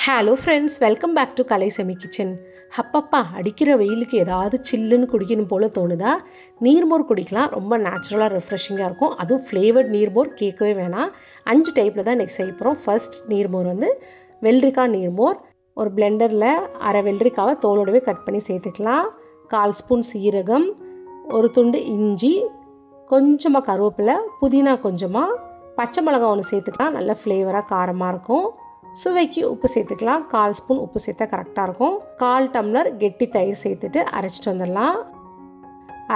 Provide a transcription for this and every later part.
Hello friends, welcome back to Kalai semi kitchen. அப்பப்பா அடிக்கிற வெயிலுக்கு ஏதாவது சில்லுன்னு குடிக்கணும் போல் தோணுதா? நீர்மோர் குடிக்கலாம். ரொம்ப நேச்சுரலாக ரெஃப்ரெஷிங்காக இருக்கும். அதுவும் ஃப்ளேவர்ட் நீர்மோர் கேட்கவே வேணாம். 5 டைப்பில் தான் இன்றைக்கி செய்ய போகிறோம். ஃபர்ஸ்ட் நீர்மோர் வந்து வெள்ளரிக்காய் நீர்மோர். ஒரு பிளெண்டரில் அரை வெள்ளரிக்காவை தோலோடவே கட் பண்ணி சேர்த்துக்கலாம். 1/4 ஸ்பூன் சீரகம், ஒரு துண்டு இஞ்சி, கொஞ்சமாக கருவேப்பிலை, புதினா கொஞ்சமாக, பச்சை மிளகாய் ஒன்று சேர்த்துக்கலாம். நல்ல ஃப்ளேவராக காரமாக இருக்கும். சுவைக்கு உப்பு சேர்த்துக்கலாம். 1/4 ஸ்பூன் உப்பு சேர்த்தா கரெக்டாக இருக்கும். 1/4 டம்ளர் கெட்டி தயிர் சேர்த்துட்டு அரைச்சிட்டு வந்துடலாம்.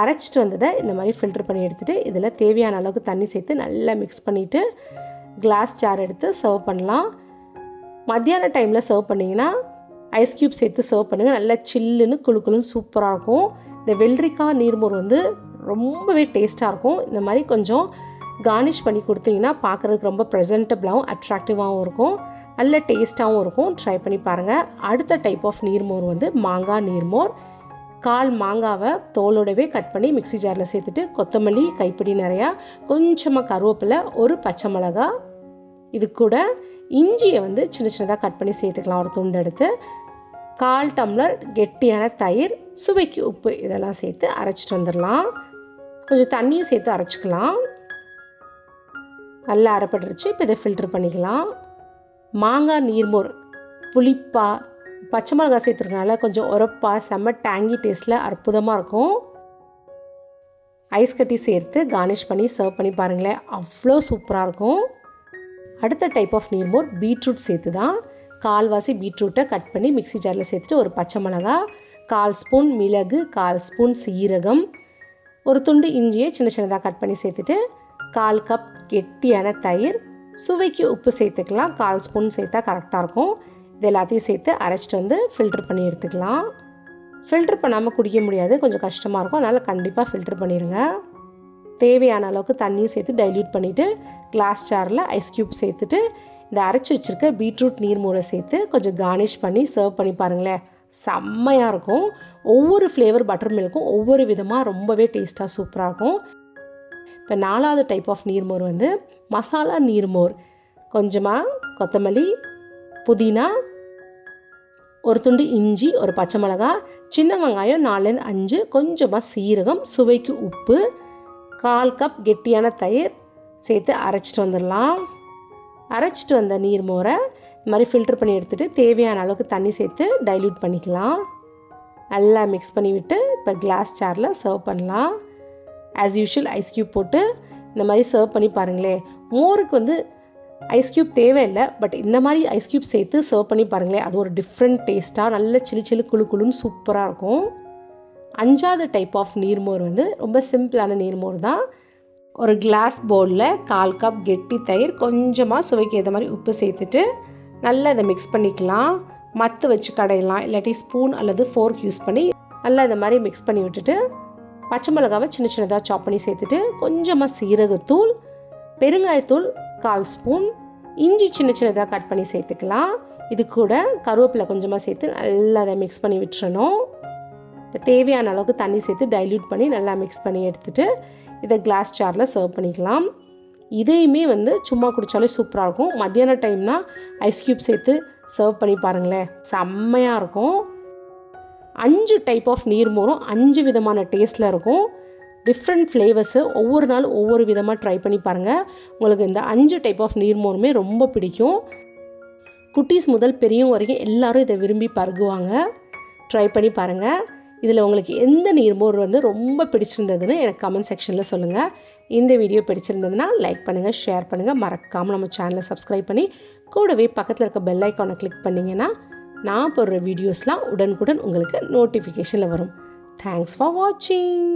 அரைச்சிட்டு வந்ததை இந்த மாதிரி ஃபில்டர் பண்ணி எடுத்துகிட்டு இதில் தேவையான அளவுக்கு தண்ணி சேர்த்து நல்லா மிக்ஸ் பண்ணிவிட்டு கிளாஸ் ஜார் எடுத்து சர்வ் பண்ணலாம். மத்தியான டைமில் சர்வ் பண்ணிங்கன்னா ஐஸ் க்யூப் சேர்த்து சர்வ் பண்ணுங்கள். நல்லா சில்லுன்னு குளுன்னு சூப்பராக இருக்கும். இந்த வெள்ளரிக்காய் நீர்மோர் வந்து ரொம்பவே டேஸ்ட்டாக இருக்கும். இந்த மாதிரி கொஞ்சம் கார்னிஷ் பண்ணி கொடுத்தீங்கன்னா பார்க்குறதுக்கு ரொம்ப ப்ரெசன்டபிளாகவும் அட்ராக்டிவாகவும் இருக்கும். நல்ல டேஸ்ட்டாகவும் இருக்கும். ட்ரை பண்ணி பாருங்கள். அடுத்த டைப் ஆஃப் நீர்மோர் வந்து மாங்காய் நீர்மோர். 1/4 மாங்காவை தோலோடவே கட் பண்ணி மிக்ஸி ஜாரில் சேர்த்துட்டு கொத்தமல்லி கைப்பிடி நிறையா, கொஞ்சமாக கருவேப்பிலை, ஒரு பச்சை மிளகா, இது கூட இஞ்சியை வந்து சின்ன சின்னதாக கட் பண்ணி சேர்த்துக்கலாம். ஒரு துண்டு எடுத்து 1/4 டம்ளர் கெட்டியான தயிர், சுவைக்கு உப்பு இதெல்லாம் சேர்த்து அரைச்சிட்டு வந்துடலாம். கொஞ்சம் தண்ணியும் சேர்த்து அரைச்சிக்கலாம். நல்லா அரைப்பட்டுருச்சு. இப்போ இதை ஃபில்டர் பண்ணிக்கலாம். மாங்காய் நீர்மோர் புளிப்பா, பச்சை மிளகாய் சேர்த்துருக்கனால கொஞ்சம் உரப்பா, செம்ம டேங்கி டேஸ்ட்டில் அற்புதமாக இருக்கும். ஐஸ் கட்டி சேர்த்து கார்னிஷ் பண்ணி சர்வ் பண்ணி பாருங்களேன், அவ்வளோ சூப்பராக இருக்கும். அடுத்த டைப் ஆஃப் நீர்மோர் பீட்ரூட் சேர்த்து தான். 1/4 பீட்ரூட்டை கட் பண்ணி மிக்ஸி ஜாரில் சேர்த்துட்டு ஒரு பச்சை மிளகாய், 1/4 ஸ்பூன் மிளகு, 1/4 ஸ்பூன் சீரகம், ஒரு துண்டு இஞ்சியை சின்ன சின்னதாக கட் பண்ணி சேர்த்துட்டு 1/4 கப் கெட்டியான தயிர், சுவைக்கு உப்பு சேர்த்துக்கலாம். 1/4 ஸ்பூன் சேர்த்தா கரெக்டாக இருக்கும். இது எல்லாத்தையும் சேர்த்து அரைச்சிட்டு வந்து ஃபில்டர் பண்ணி எடுத்துக்கலாம். ஃபில்டர் பண்ணாமல் குடிக்க முடியாது, கொஞ்சம் கஷ்டமாக இருக்கும். அதனால் கண்டிப்பாக ஃபில்டர் பண்ணிடுங்க. தேவையான அளவுக்கு தண்ணியும் சேர்த்து டைல்யூட் பண்ணிவிட்டு கிளாஸ் ஜாரில் ஐஸ் க்யூப் சேர்த்துட்டு இந்த அரைச்சி வச்சுருக்க பீட்ரூட் நீர்மோரை சேர்த்து கொஞ்சம் கார்னிஷ் பண்ணி சர்வ் பண்ணி பாருங்களேன், செம்மையாக இருக்கும். ஒவ்வொரு ஃப்ளேவர் பட்டர் மில்க்கும் ஒவ்வொரு விதமாக ரொம்பவே டேஸ்ட்டாக சூப்பராக இருக்கும். இப்போ 4வது டைப் ஆஃப் நீர்மோர் வந்து மசாலா நீர்மோர். கொஞ்சமாக கொத்தமல்லி, புதினா, ஒரு துண்டு இஞ்சி, ஒரு பச்சை மிளகாய், சின்ன வெங்காயம் 4லேருந்து 5, கொஞ்சமாக சீரகம், சுவைக்கு உப்பு, 1/4 கப் கெட்டியான தயிர் சேர்த்து அரைச்சிட்டு வந்துடலாம். அரைச்சிட்டு வந்த நீர்மோரை இந்த மாதிரி ஃபில்டர் பண்ணி எடுத்துகிட்டு தேவையான அளவுக்கு தண்ணி சேர்த்து டைல்யூட் பண்ணிக்கலாம். நல்லா மிக்ஸ் பண்ணி விட்டு இப்போ கிளாஸ் ஜாரில் சர்வ் பண்ணலாம். ஆஸ் யூஷுவல் ஐஸ் க்யூப் போட்டு இந்த மாதிரி சர்வ் பண்ணி பாருங்களேன். மோருக்கு வந்து ஐஸ் க்யூப் தேவையில்லை, பட் இந்த மாதிரி ஐஸ் க்யூப் சேர்த்து சர்வ் பண்ணி பாருங்களேன், அது ஒரு டிஃப்ரெண்ட் டேஸ்ட்டாக நல்ல சில்லு குளுன்னு சூப்பராக இருக்கும். 5வது டைப் ஆஃப் நீர்மோர் வந்து ரொம்ப சிம்பிளான நீர்மோர் தான். ஒரு கிளாஸ் பவுலில் 1/4 கப் கெட்டி தயிர், கொஞ்சமாக சுவைக்கு ஏற்ற மாதிரி உப்பு சேர்த்துட்டு நல்லா இதை மிக்ஸ் பண்ணிக்கலாம். மத்து வச்சு கடையலாம், இல்லாட்டி ஸ்பூன் அல்லது ஃபோர்க் யூஸ் பண்ணி நல்லா இதை மாதிரி மிக்ஸ் பண்ணி விட்டுட்டு பச்சை மிளகாவை சின்ன சின்னதாக சாப் பண்ணி சேர்த்துட்டு கொஞ்சமாக சீரகத்தூள், பெருங்காயத்தூள் 1/4 ஸ்பூன், இஞ்சி சின்ன சின்னதாக கட் பண்ணி சேர்த்துக்கலாம். இது கூட கருவேப்பிலை கொஞ்சமாக சேர்த்து நல்லா அதை மிக்ஸ் பண்ணி விட்டுறணும். இப்போ தேவையான அளவுக்கு தண்ணி சேர்த்து டைல்யூட் பண்ணி நல்லா மிக்ஸ் பண்ணி எடுத்துகிட்டு இதை கிளாஸ் ஜாரில் சர்வ் பண்ணிக்கலாம். இதையுமே வந்து சும்மா குடித்தாலே சூப்பராக இருக்கும். மத்தியான டைம்னா ஐஸ் க்யூப் சேர்த்து சர்வ் பண்ணி பாருங்களேன், செம்மையாக இருக்கும். 5 டைப் ஆஃப் நீர்மோரும் 5 விதமான டேஸ்ட்டில் இருக்கும். டிஃப்ரெண்ட் ஃப்ளேவர்ஸு, ஒவ்வொரு நாளும் ஒவ்வொரு விதமாக ட்ரை பண்ணி பாருங்கள். உங்களுக்கு இந்த 5 டைப் ஆஃப் நீர்மோருமே ரொம்ப பிடிக்கும். குட்டீஸ் முதல் பெரியவங்க வரைக்கும் எல்லோரும் இதை விரும்பி பருகுவாங்க. ட்ரை பண்ணி பாருங்கள். இதில் உங்களுக்கு எந்த நீர்மோர் வந்து ரொம்ப பிடிச்சிருந்ததுன்னு எனக்கு கமெண்ட் செக்ஷனில் சொல்லுங்கள். இந்த வீடியோ பிடிச்சிருந்ததுன்னா லைக் பண்ணுங்கள், ஷேர் பண்ணுங்கள். மறக்காமல் நம்ம சேனலை சப்ஸ்கிரைப் பண்ணி கூடவே பக்கத்தில் இருக்க பெல் ஐக்கானை கிளிக் பண்ணிங்கன்னா நான் போடுற வீடியோஸ்லாம் உடனுக்குடன் உங்களுக்கு நோட்டிஃபிகேஷனில் வரும். தேங்க்ஸ் ஃபார் வாட்சிங்.